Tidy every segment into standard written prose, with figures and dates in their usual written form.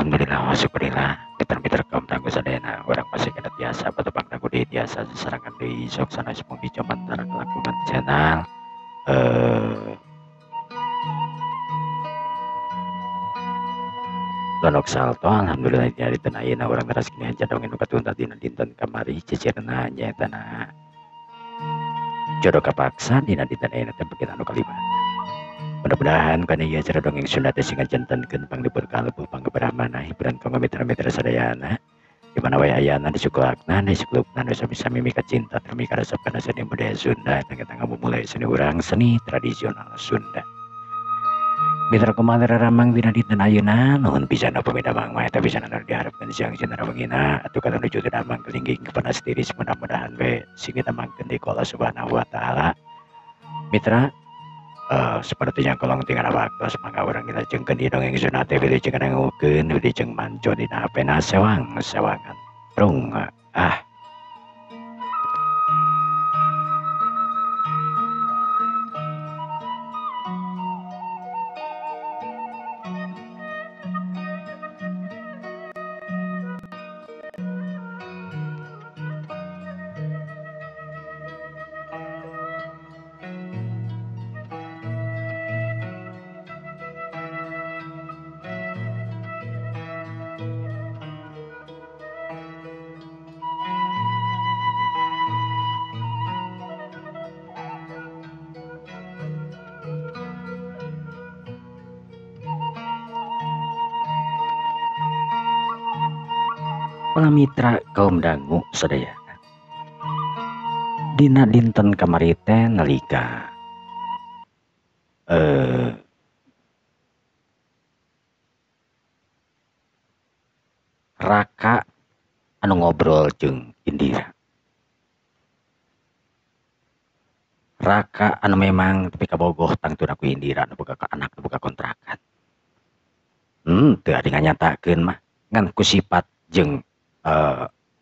Alhamdulillah wasyukurillah Mitra-mitra kaum tangguh sadayana orang masih kena biasa betebang tangguh di biasa sesarangan di soksana semua di antara kelakuan channel Lonok salto alhamdulillah jadi tenayana orang teras kini aja dongin katunda dina dinten kamari cicirna nya tanah jodoh kapaksa dina dinten ayana tempekin anu kalimat. Mudah-mudahan karena ia cara dongeng Sunda singa jantan pang diberkah lepuh panggeberamana hiburan kaum mitra-mitra sadayana di mana wae ayana di sukulakna di sukulukna nu sami-sami mika cinta termika resep kana seni budaya Sunda tengah-tengah memulai seni urang seni tradisional Sunda. Mitra kumaha ramang dina dinten ayeuna nuhun pisan pamida mang mah eta pisan anu diharapkeun siang cenah wengina atuh kana nuju teu damang kelingging kepada setiris mudah-mudahan we sing kita mangkeun di Allah Subhanahu wa taala. Mitra sepertinya kalau tinggal waktu semoga orang kita jengken di dongeng Sunda teh pilih jengken ngukeun pilih jeng manco dina apena sewangan rung para mitra kaum dangu sadayana dina dinten kamari teh nalika Raka anu ngobrol jeung Indira. Raka anu memang tapi kabogoh tangtuna ku Indira anu boga ka anak anu boga kontrakan. Teu adi nganyatakeun mah ngan ku sifat jeung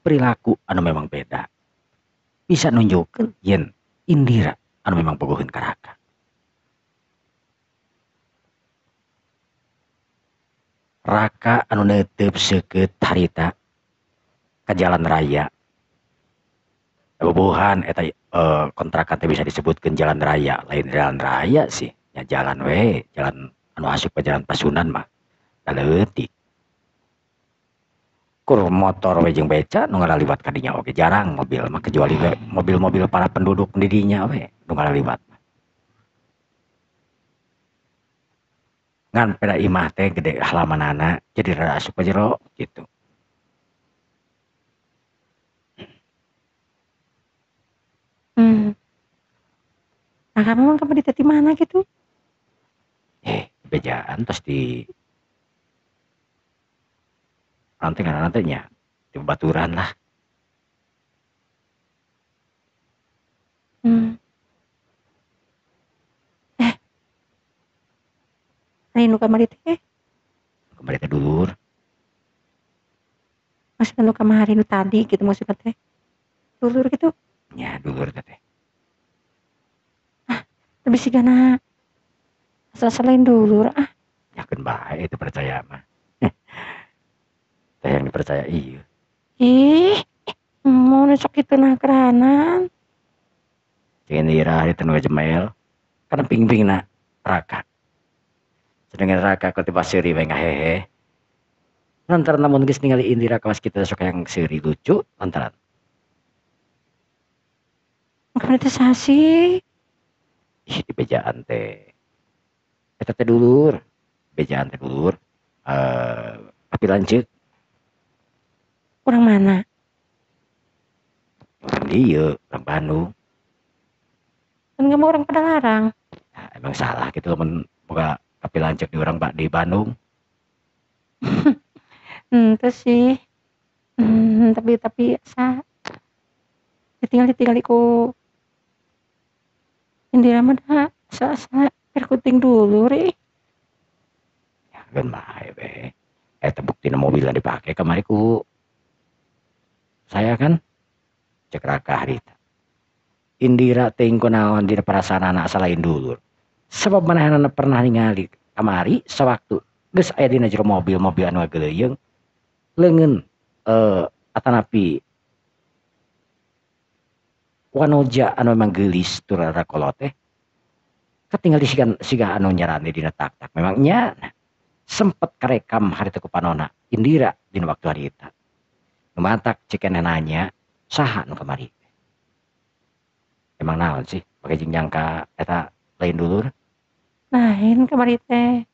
perilaku anu memang beda. Bisa nunjukkeun yen Indira anu memang bogoheun ka Raka. Raka anu neuteup seukeut harita ka jalan raya. Bobohan eta kontrakan teh bisa disebutkeun jalan raya, lain jalan raya sih. Ya jalan we, jalan anu asup ka jalan Pasundan mah. Da leutik. Kur motor we jeung beca nu ngalaliwat ka dinya oge jarang mobil mah kecuali we mobil-mobil para penduduk di dinya we nu ngalaliwat. Ngan pada imah teh gede halamanana jadi rada asup ka jero gitu. Nah, kamu di teti mana gitu? Bejaan pasti nantinya di baturan lah. Anu kamari teh? Kamari teh dulur. Maksudnya nu kamari nu tadi gitu maksudnya teh. Dulur gitu? Ya dulur teh. Tapi sigana asal-asalain dulur Yakin bae itu percaya mah. Teh yang dipercaya iya. Mau sok itu nah kerahanan. Jangan dira hari tenu jemel. Karena ping-ping na Raka. Sedangkan Raka kau tiba seuri we ngahehe. Lantaran namun geus ningali Indira kawas kita sok yang seuri lucu lantaran. Kamari teh sasi. Di bejaan teh. Eta teh dulur. Bejaan teh dulur. Tapi lanjut. Orang mana? Orang dia, orang Bandung. Kan kamu orang Padalarang. Nah, emang salah gitu loh boga tapi lanjut di orang di Bandung. Itu sih. Tapi ditinggal ku Indira mah dah asa perkuting dulu ya kan bae we. Eta buktina mobil yang dipakai kemari ku saya kan cek Raka harita. Indira teuing kunaon dina perasaan anak salain dulur. Sebab manehna pernah ningali kamari sewaktu geus aya dina jero mobil anu ageuleung leungeun atanapi wanoja anu memang geulis tur rada kolot teh katinggal di siga anu nyarane dina tak memangnya sempet karekam harita ku panona Indira dina waktu harita numantak cekeneh nanya saha nu kamari emang naon sih pake jeung nyangka eta lain dulur lain kamari teh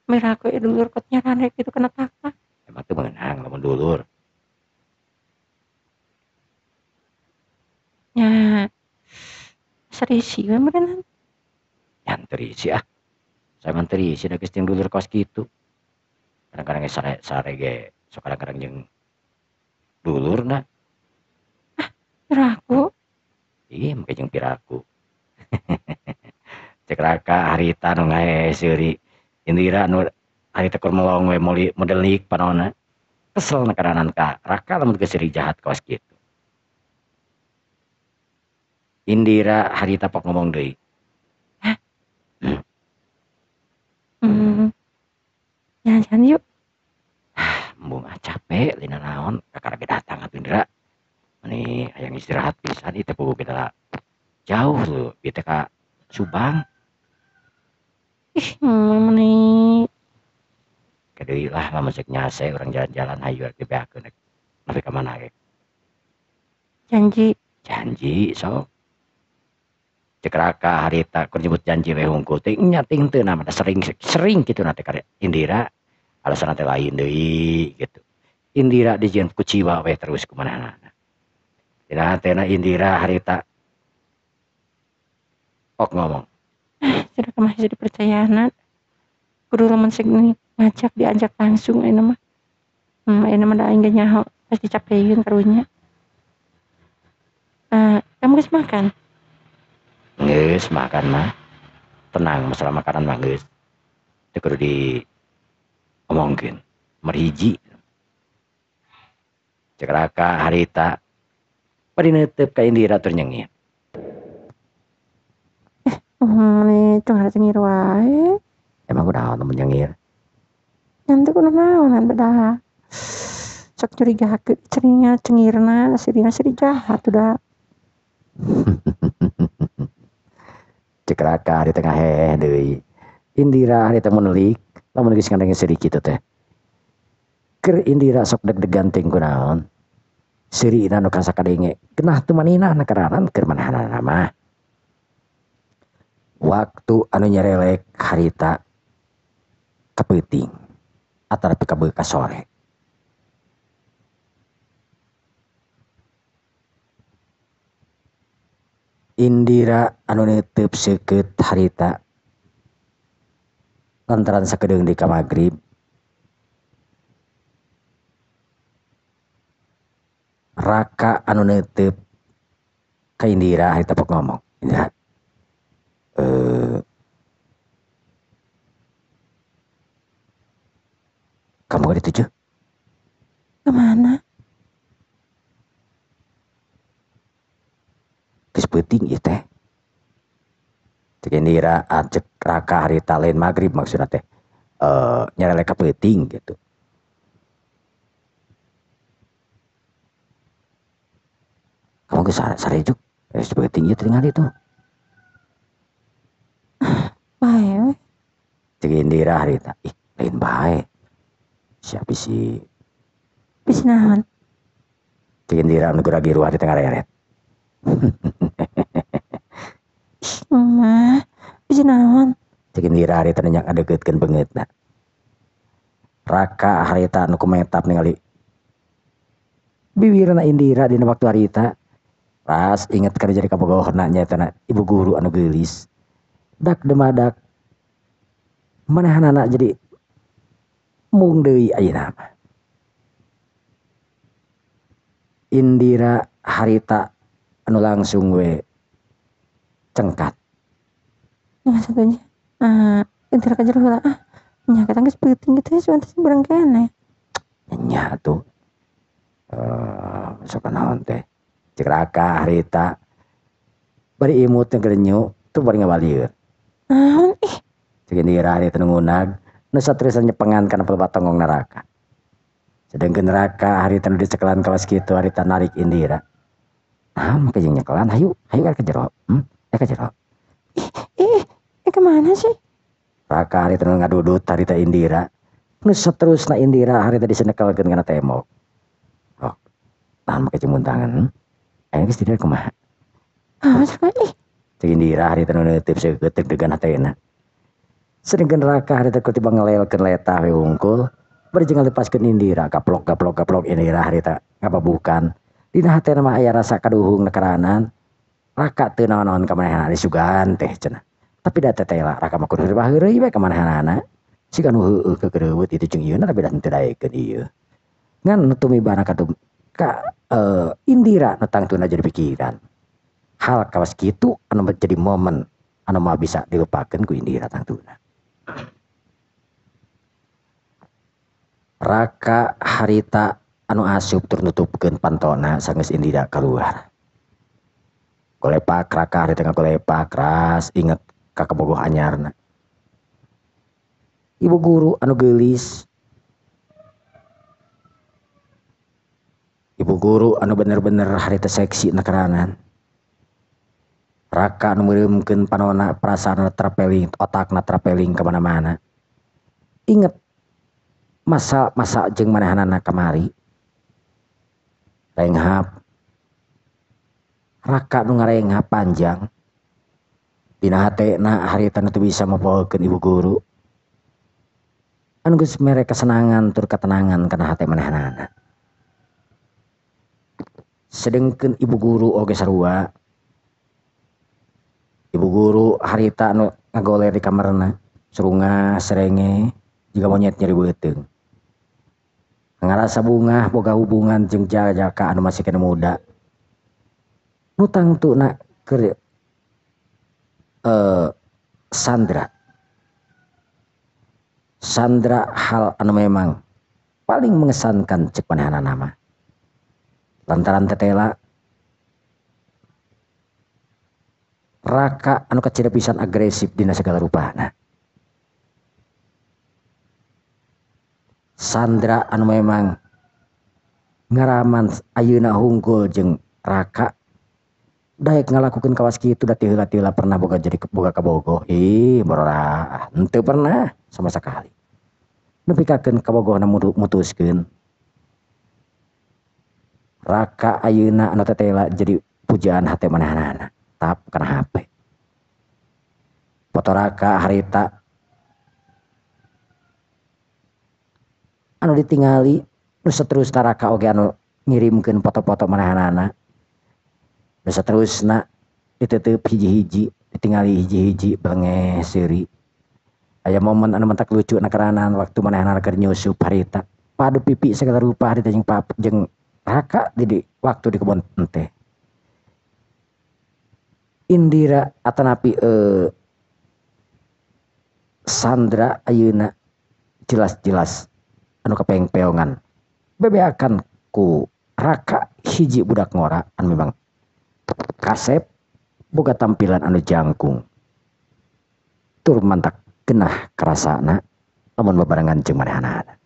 miraku dulur kot nyarane gitu kena tak emang tuh mengenang lamun dulur nya serisi we meureun nyantri sih saya menteri sih geus jeung dulur kos kitu kadang-kadang sare ge sok kadang-kadang jeung dulur na miraku iya make jeung piraku cek raka harita nu ngae seuri Indira nu harita keur melong we model lik panona kesel na karanan ka raka lamun geus seuri jahat kos kitu Indira harita pok ngomong deui jalan-jalan yuk embung capek lina naon kakara ge datang atuh Indra ini hayang istirahat pisan itu pugu kita jauh lu kita ka Subang meni kedeui lah lamun cek nyase urang jalan-jalan hayu ge beakeun nepi ka mana ge janji sok cek raka harita keur nyebut janji we hungkul teh nya ting teu na sering kitu na teh ka Indira alasan teh lain deui gitu Indira dijieun kuciwa we terus kumanehna dina hatena Indira harita ok ngomong sudah masih jadi percayaan kudu lamun segini diajak langsung ayeuna mah ayeuna mah da aing ge nyaho pasti capeun karunya kamu geus makan geus makan mah tenang masalah makanan mah geus teu kudu di omongkeun merhiji cek raka harita bari neuteup ka Indira tur nyengit nih tengah cengir wae emang udah namun nyengir nanti kudu naonan bedah sok curigakeun cerinya cengirna sirina siri jahat udah cek raka harita ngaheh deui Indira harita menelik lamun geus ngandenge sedikit teh keur Indira sok deg-degan ting kunaon sirina nu kasakadenge genah teu manehna na kararan keur manehna mah waktu anu nyerelek harita kepeuting atarapi ka beuk ka sore Indira anu neuteub seukeut harita lantaran sakedeung di ka magrib raka anu neuteub ka Indira harita pok ngomong Indira kamu gak dituju kemana geus peuting ieu teh cek Indira cek raka harita lain magrib maksudna teh nyarelek ka peuting gitu kamu geus sarejuk geus peuting ieu teh ngali tuh bae cek Indira harita ih lain bae siapa sih bisi naon cek Indira anu geragiru harita ngareret mah bisi naon cek Indira harita nyak adegeutkeun beungeutna raka harita anu kumetap ningali bibirna Indira dina waktu harita pas inget kada jadi kabogohna nyaetana ibu guru anu geulis dak demadak manehna jadi mung deui ayeuna mah Indira harita anu langsung we cengkat yang satunya entar ka jero heula nya kita geus peuting gitu sebentar bareng keneh nya tuh sok naon teh cek raka harita bari imut gerenyu tuh bari ngabalieur Naon Cek Indira harita nungunag nu satreusan nyepengan kana pebatongong neraka. Sedangkan neraka harita nu dicekelan kawas kitu harita narik Indira. Naon make jeung nyekelan hayu ka jero. Ka jero. Kemana sih? Raka harita nu ngadudut harita Indira. Nu saterusna Indira harita disenekelkeun kana tembok. Oh. Naon make jeung muntangan? Aya geus tidak kumaha? Awas kok Cek Indira harita nu neuteup seukeut deg-degan hatena. Sedangkan Raka harita kutiba ngelelkeun letah we wungkul. Bari jeung ngalepaskeun Indira gaplok Indira harita ngababukan. Dina hatena mah aya rasa kaduhung nekaranan. Raka teu naon-naon ka manehanana disugan teh cenah. Tapi da tetela Raka mah kudu baheureuy we ka manehanana. Siga nu heueuh kegereuweut itu jeung ieu tapi da teu daekeun ieu. Ngan tumibana ka Indira nu tangtuna jadi pikiran. Hal kawas kitu anu menjadi momen anu mah bisa dilupakeun ku Indira tangtuna. Raka harita anu asup tur nutupkeun pantona sanggeus Indira keluar. Golepak Raka harita ngagolepak ras inget ka kabogoh anyarna. Ibu guru anu geulis. Ibu guru anu bener-bener harita seksi nekaranan. Raka anu meureumkeun panona perasaan trapeling otakna trapeling ka mana-mana. Inget masa jeung manehanana kamari. Renghap. Raka nu ngarenghap panjang. Dina hatena harita nu teu bisa mapohokeun ibu guru. Anu geus mere kesenangan tur katenangan kana hate manehanana. Sedengkeun ibu guru oge sarua. Ibu guru harita anu ngagoler di kamarna. Surunga serenge jiga monyet nyeri beuteung. Ngarasa bunga boga hubungan jeung jaka anu masih kena muda. Nu tangtuna keur Sandra hal anu memang paling mengesankan cek manehanana nama. Lantaran tetela Raka anu kacida pisan agresif dina segala rupana. Sandra anu memang ngaraman ayeuna hunggul jeung Raka daek ngalakukeun kawas kitu da teu heula pernah boga jadi boga kabogoh. Borora henteu pernah sama sakali. Nepi kakeun kabogohna mutuskeun. Raka ayeuna anu tetela jadi pujaan hate manehanana. Tap kana HP. Foto Raka harita anu ditingali nu saterusna Raka oge anu ngirimkeun foto-foto manehanana. Nu saterusna diteuteub hiji-hiji, ditingali hiji-hiji belenge seuri. Aya momen anu mentak lucu nakaranan waktu manehanana keur nyusup harita. Padu pipi segala rupa harita jeung Raka di waktu di kebun teh. Indira atanapi Sandra ayeuna jelas-jelas anu kepeng-peongan bebeakan ku Raka hiji budak ngora anu memang kasep boga tampilan anu jangkung tur mantak genah karasana lamun bebarengan jeung manehanana.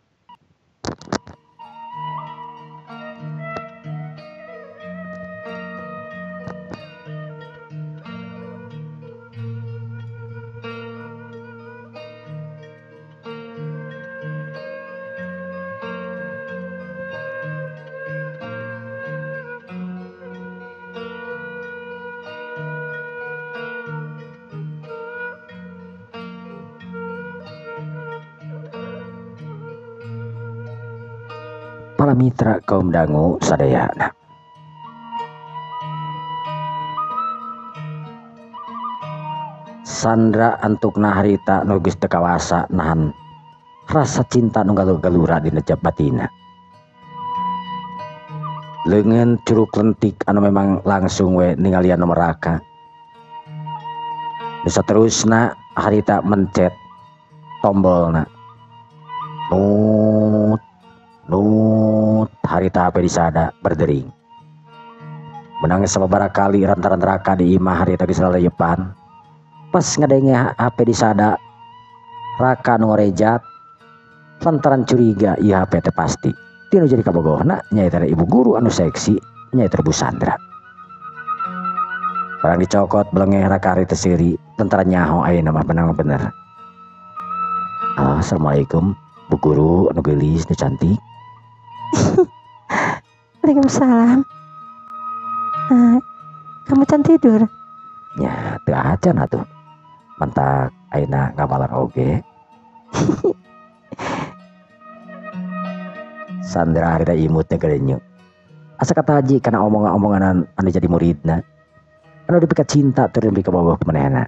Para mitra kaum dangu sadayana. Sandra antukna harita nu geus teu kawasa nahan rasa cinta nu galur-galura dina batina. Leungeun curug lentik anu memang langsung we ningalian nomor Raka. Nu saterusna harita mencet tombolna. Nut harita HP disada berdering. Menang sababaraha kali rantaran Raka di imah harita geus lalayepan. Pas ngadenge HP disada Raka nu ngorejat lantaran curiga ieu HP teh pasti tinu jadi kabogohna nyaeta ibu guru anu seksi nyaeta Bu Sandra. Barang dicokot belengeh Raka ari teh seuri lantaran nyaho ayeuna mah bener. Halo, assalamualaikum Bu Guru anu geulis nu cantik. Waalaikumsalam. Kamu can tidur? Ya, teu acan atuh. Mantak ayeuna ngamalar oge. Sandra harita imutnya gerenyu. Asa kata haji karena omongan-omongan anu jadi muridna. Anu dipikat cinta tur nepi ka bogoh kemanehna.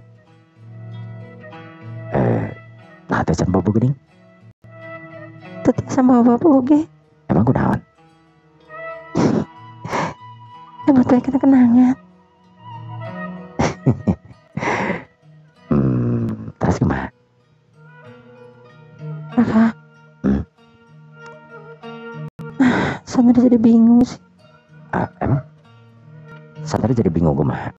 Nah teh can bobo geuning. Teu sama bapak oge. Emang kunaon? Emang tuh kenangan. Terus gimana? Raka. Sandra jadi bingung sih. Emang? Sandra jadi bingung kumaha?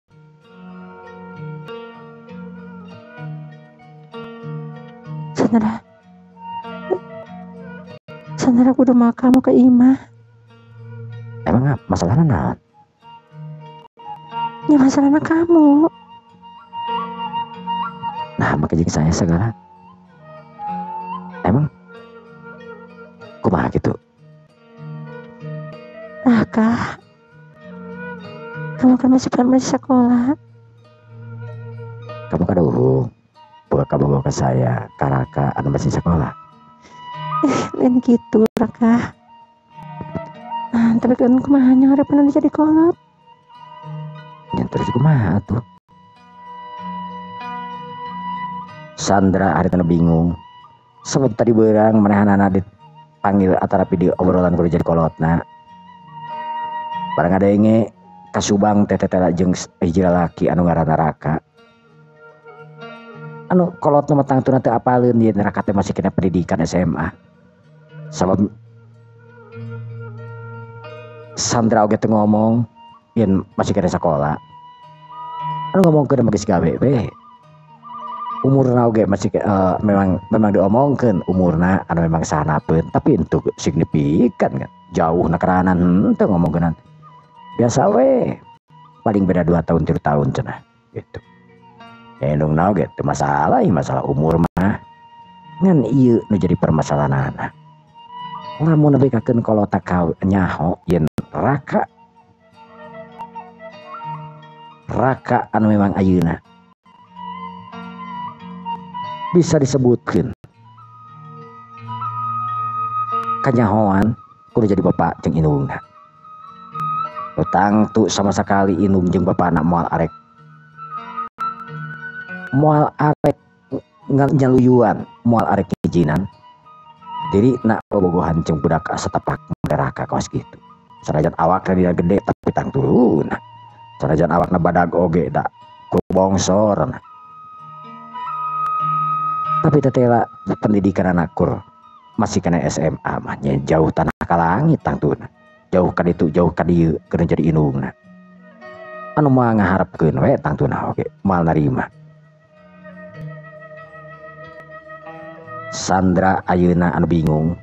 Sandra aku udah mau kamu ke Ima. Emang masalahnya naon? Ya masalahnya kamu. Nah makanya saya segala. Emang? Kumaha gitu? Raka, kamu kan masih sekolah. Kamu kan uhung buka kamu ke saya Karaka anu masih sekolah. Lain gitu Raka. Tapi kan kumahanya harap pernah jadi kolot. Yang terus kumaha tuh? Sandra hari tadi bingung. Sebab tadi berang manehanana dipanggil antara video obrolan kudu jadi kolotna. Barang ada inge kasubang teteh jeung hiji lalaki anu ngaranna Raka. Anu kolot nama tangtuna teu apaleun ieu Raka teh masih kena pendidikan SMA. Sabab Sandra oge teu ngomong yen masih kena sekolah. Anu ngomongkeun mah geus gawe we. Umurna oge masih memang diomongkeun umurna anu memang sahanapeun tapi henteu signifikan kan. Jauh nakaranan henteu ngomongkeun. Biasa we. Paling beda 2 tahun 3 tahun cenah gitu. Endung naoge teu masalah umur mah. Ngan ieu nu jadi permasalahanna. Lamun nebekakeun kolot kau nyaho yen Raka anu memang ayeuna bisa disebutkeun kanyahoan kudu jadi bapak jeung indungna. Utang tuh sama sekali indung jeung bapana moal arek nyaluyuan moal arek ijinan. Jadi nak bobogohan jeung budak setapak Raka kaos gitu. Sanajan awakna dia gede tapi tang turun. Sanajan awakna badag oge da ku bongsor. Tapi tetela pendidikan anakur masih kena SMA mah jauh tanah ka langit tang turun. Jauh ka ditu jauh ka dieu keur jadi indungna. Anu mah ngaharepkeun we tang turun oge moal narima. Sandra ayeuna anu bingung.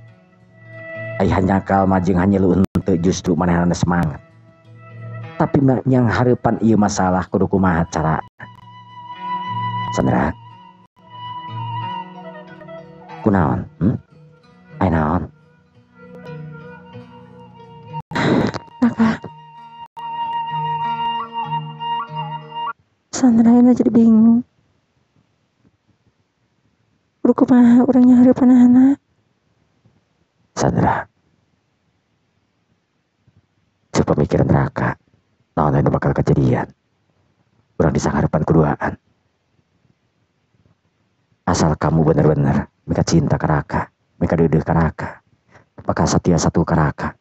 Ai hanyakal majeng hanyelu henteu justru manehna semangat. Tapi yang hareupan ieu masalah kudu kumaha cara. Sandra. Kunaon? Ai naon? Raka. Sandra ayeuna jadi bingung. Kudu kumaha urang nyaheureupana anak. Sandra. Pemikiran Raka naon anu bakal kejadian urang disangharepan kuduaan asal kamu bener-bener mika cinta ke Raka mika deudeuh ka Raka bakal setia satu ka Raka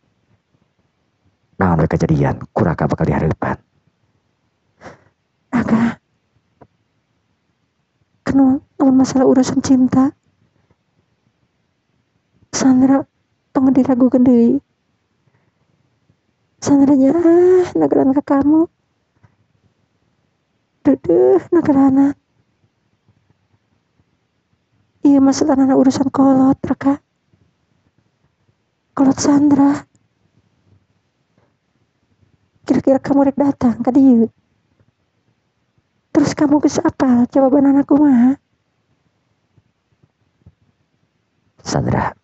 naon we kejadian ku Raka bakal dihareupan. Raka kenal namun masalah urusan cinta Sandra tong diragukeun deui. Sandranya nagaran ka kamu. Duduh nagarana. Iya masalahna urusan kolot Raka. Kolot Sandra. Kira-kira kamu rek datang ka dieu. Terus kamu geus apal jawaban anakku mah? Sandra,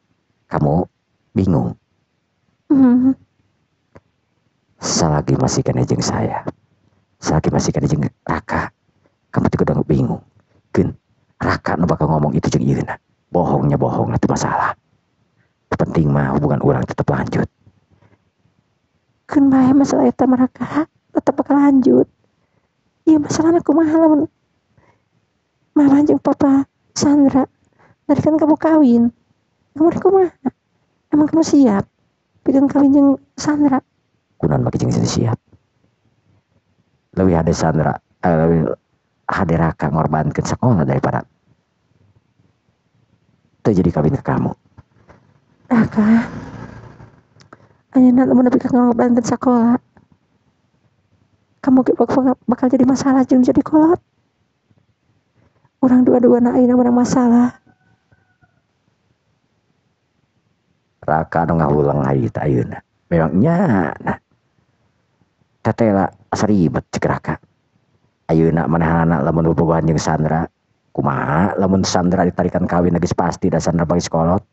kamu bingung. Selagi masih kena jeung saya. Selagi masih kena jeung Raka. Kamu tuh udah bingung. Gen, Raka nu bakal ngomong itu jeung ieu na. Bohongnya bohong itu masalah. Penting mah hubungan orang tetap lanjut. Keun bae masalah eta mah Raka tetep bakal lanjut. Iya masalahna kumaha lamun mama jeung papa Sandra dari kan kamu kawin. Kamu rek kumaha? Emang kamu siap bikin kawin jeung Sandra? Kunaon make jeung siap. Leuwih hade Sandra, leuwih hade Raka ngorbankeun sekolah daripada teu jadi kawin ke kamu. Raka, ayeuna lamun nepi ka ngorbankeun sakola, kamu ge bakal jadi masalah jeung jadi kolot. Urang dua-duana ayeuna menang masalah. Raka nu ngahulang hari teh ayeuna. Memangnya nah. Tetela saribet cek Raka. Ayeuna manehna lamun bobogohan jeung Sandra, kumaha lamun Sandra ditarikan kawin geus pasti da Sandra bagi sekolot.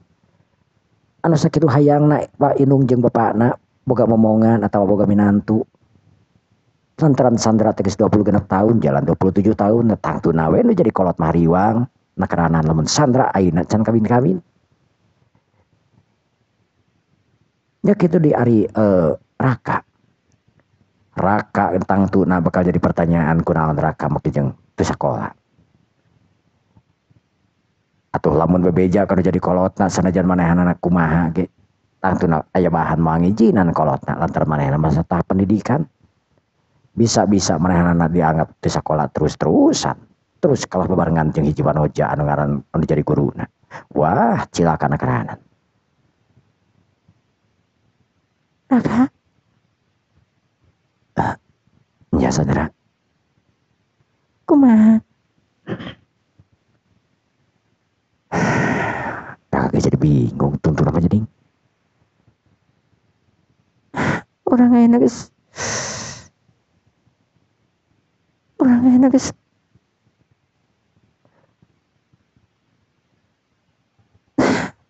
Anu sakitu hayangna Pak Inung jeung bapakna boga momongan atawa boga minantu. Lantaran Sandra teh geus 26 tahun jalan 27 tahun tangtuna we nu jadi kolot mah riwang. Nakaranan lamun Sandra ayeuna can kawin-kawin. Ya kitu di ari Raka. Raka tangtuna bakal jadi pertanyaan kunaon Raka make jeung teu sakola. Atuh lamun bebeja kana jadi kolotna sanajan manehna kumaha ge tangtuna aya bahan moal ngijinan kolotna lantaran manehna masa tahap pendidikan. Bisa-bisa manehna dianggap teu sakola terus-terusan. Terus kalah bebarengan jeung hiji wanoja anu ngaran anu jadi guruna. Wah, cilaka nakaranan. Raka, Ya Sandra. kumaha? Raka jadi bingung tuntun apa jadi. Urang ayeuna geus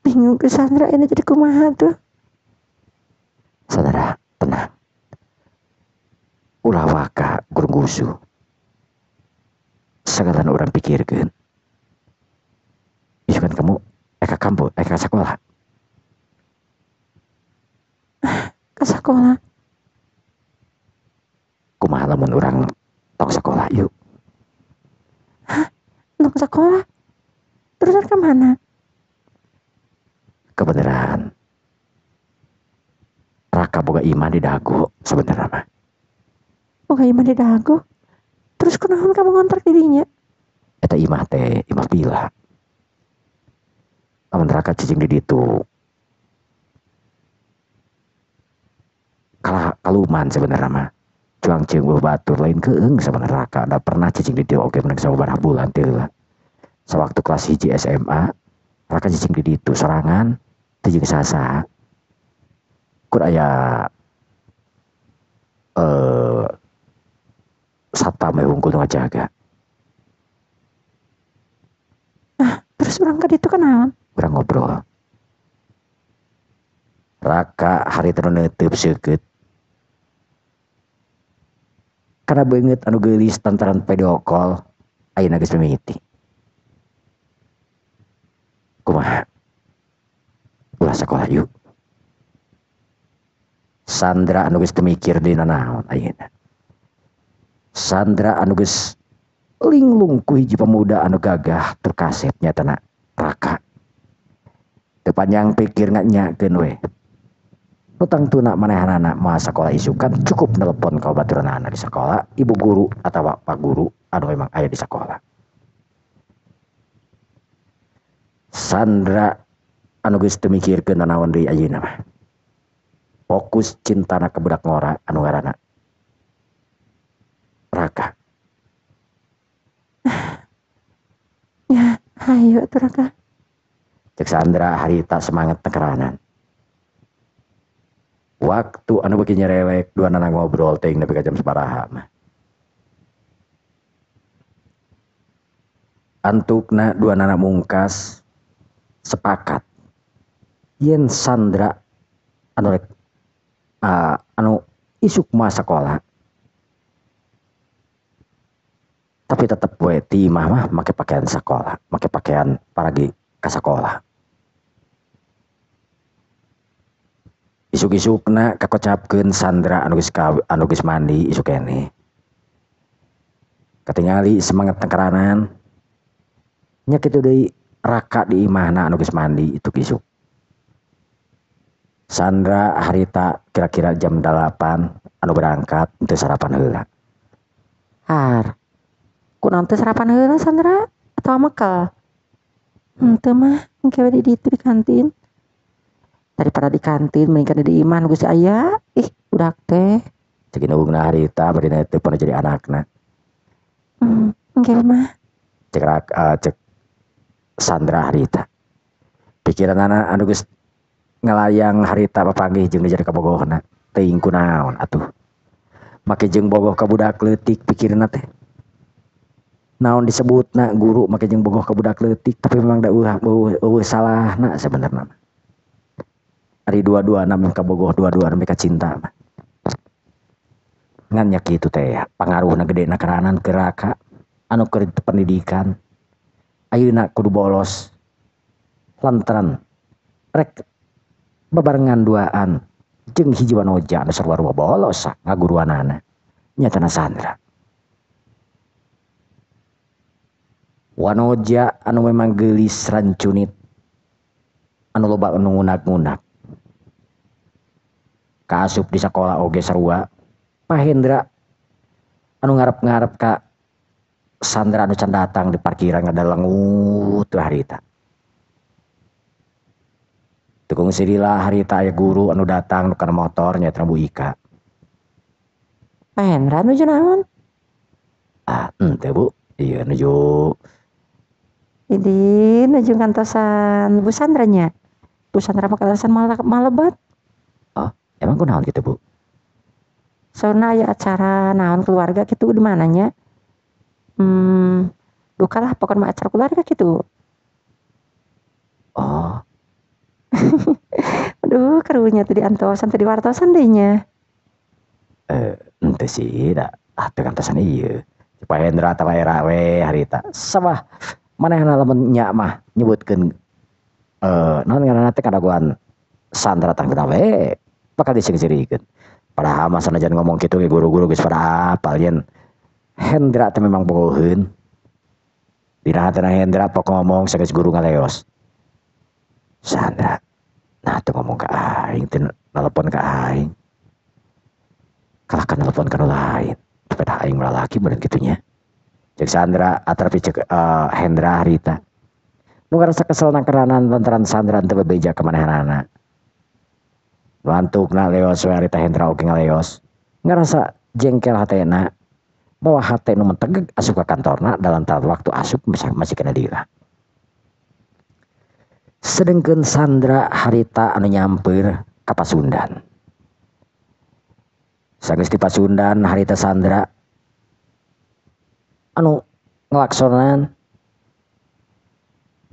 bingung ke Sandra ini jadi kumaha tuh. Sandra, tenang. Ulah waka gurgusu. Segala orang pikirkan. Isu kan kamu eka kampus, eka sekolah. Ke sekolah. Kumaha lamun orang tong sekolah yuk. Untuk sekolah? Terus ke mana? Kebenaran. Raka boga iman di dagu sebenarnya mah. Boga iman di dagu? Terus kunaon kamu ngontrak dirinya? Eta imah teh, imah bila. Lamun Raka cicing di ditu. Kaluman sebenarnya mah. Cuang cing batur lain keeng sebenarnya Raka. Anda pernah cicing di ditu oke menang sabarah bulan teh lah. Sewaktu kelas 1 SMA, Raka cicing di ditu sorangan, teu jeung sasa. Kur aya satpam hungkul ngajaga. Terus orang ke ditu kenaon? Urang ngobrol. Raka hari teu neuteub seukeut. Karena beungeut anu geulis lantaran video call ayeuna geus mimiti. Kumaha? Ulah sekolah yuk. Sandra anu geus teu mikir dina naon ayeuna. Sandra anu geus linglung ku hiji pemuda anu gagah terkasep nyatana Raka. Teu panjang pikir nganyakeun we. Utang tuna manehanana moal sakolah isukan cukup nelpon ka baturanana di sekolah, ibu guru atawa pak guru anu memang aya di sekolah. Sandra anu geus teu mikirkeun nanaon deui ayeuna mah. Fokus cintana ke budak ngora anu ngaranna Raka. Ya, hayu atuh Raka. Cek Sandra harita semangat tekeranan. Waktu anu beuki nyerewek dua nana ngobrol teh nepi ka jam sabaraha mah. Antukna dua nana mungkas sepakat yen Sandra anu rek anu isuk mah sekolah tapi tetep we ti imah mah make pakaian sekolah, make pakaian paragi ka sekolah. Isuk-isukna kakocapkeun Sandra anu geus mandi isuk keneh. Katingali semangat tengkaranan. Nya kitu deui raka di imahna anu geus mandi itu isuk. Sandra harita kira-kira jam 8 anu berangkat teu sarapan heula. Har. Kunaon teh sarapan heula Sandra atau mekel? Henteu mah engke we di ditu di kantin. Daripada di kantin mendingan di imah nu geus aya. Ih, budak teh. Cek indungna harita bari teu pernah jadi anakna. Engke mah. Cek Sandra harita. Pikiranna anu geus ngalayang harita papanggih jeung jadi kabogohna. Teuing kunaon atuh. Make jeung bogoh ka budak leutik pikirna teh. Naon disebutna guru make jeung bogoh ka budak leutik tapi memang da eueuh salahna sebenarnya. Ari dua-duana mah kabogoh dua-duana mah cinta mah. Ngan nya kitu teh pangaruhna gedena karanan ke raka anu keur pendidikan. Ayeuna kudu bolos. Lantaran rek babarengan duaan jeung hiji wanoja anu sarua bolos ngaguruanana. Nyatana Sandra. Wanoja anu memang geulis rancunit anu loba anu ngunak-ngunak. Kaasup di sekolah oge sarua. Pak Hendra anu ngarep-ngarep ka Sandra anu can datang di parkiran ngadalengut teu harita. Tukung sirila harita aya guru anu datang nu kana motor nyaeta Bu Ika. Pak Hendra nuju naon? Henteu Bu. Ieu nuju Ini nuju kantosan Bu Sandra nya. Bu Sandra mah kantosan malebat. Oh, emang kunaon gitu Bu? Soalnya aya acara naon keluarga gitu di mananya. Duka lah pokoknya mah acara keluarga gitu. Oh. Aduh, kerunya tadi antosan tadi wartosan deh nya. Ente sih dah teu kantosan ieu. Pak Hendra tah era we harita. Sabah manehna lamun nya mah nyebutkeun naon ngaranna teh kadaguan Sandra tang kita we bakal dising-sirikeun. Padahal mah sanajan ngomong kitu ge guru-guru geus pada apal yen Hendra teh memang bogoheun. Dina hatena Hendra pok ngomong sageus guru ngaleos. Sandra, nah teu ngomong ka aing, teu nelpon ka aing. Kalah kan nelpon ka nu lain. Pada aing lalaki bener kitunya. Cek Sandra atrapi cek Hendra harita. Nu ngarasa kesel nangkaranan lantaran Sandra teu bebeja ka manehanana. Lantukna leos we harita Hendra oge ngaleos. Ngarasa jengkel hatena. Bahwa hate nu mentegeg asup ka kantorna dalam tahap waktu asup masih kena dira. Sedengkeun Sandra harita anu nyamper ka Pasundan. Sageus di Pasundan harita Sandra anu ngelaksonan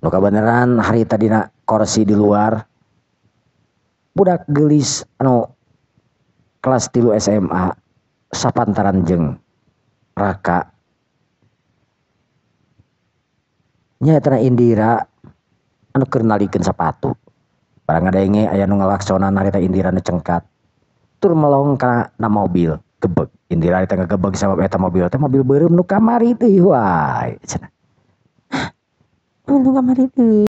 nu kabeneran harita dina kursi di luar budak geulis anu kelas 3 SMA sapantaran jeung Raka nyaeta Indira anu keur nalikeun sapatu barang ngadenge aya nu ngelaksonan harita Indira nu cengkat tur melong kana mobil gebeg Indira eta ngagebeg sabab eta mobil teh mobil beureum nu kamari teh wae cenah. Nu kamari teh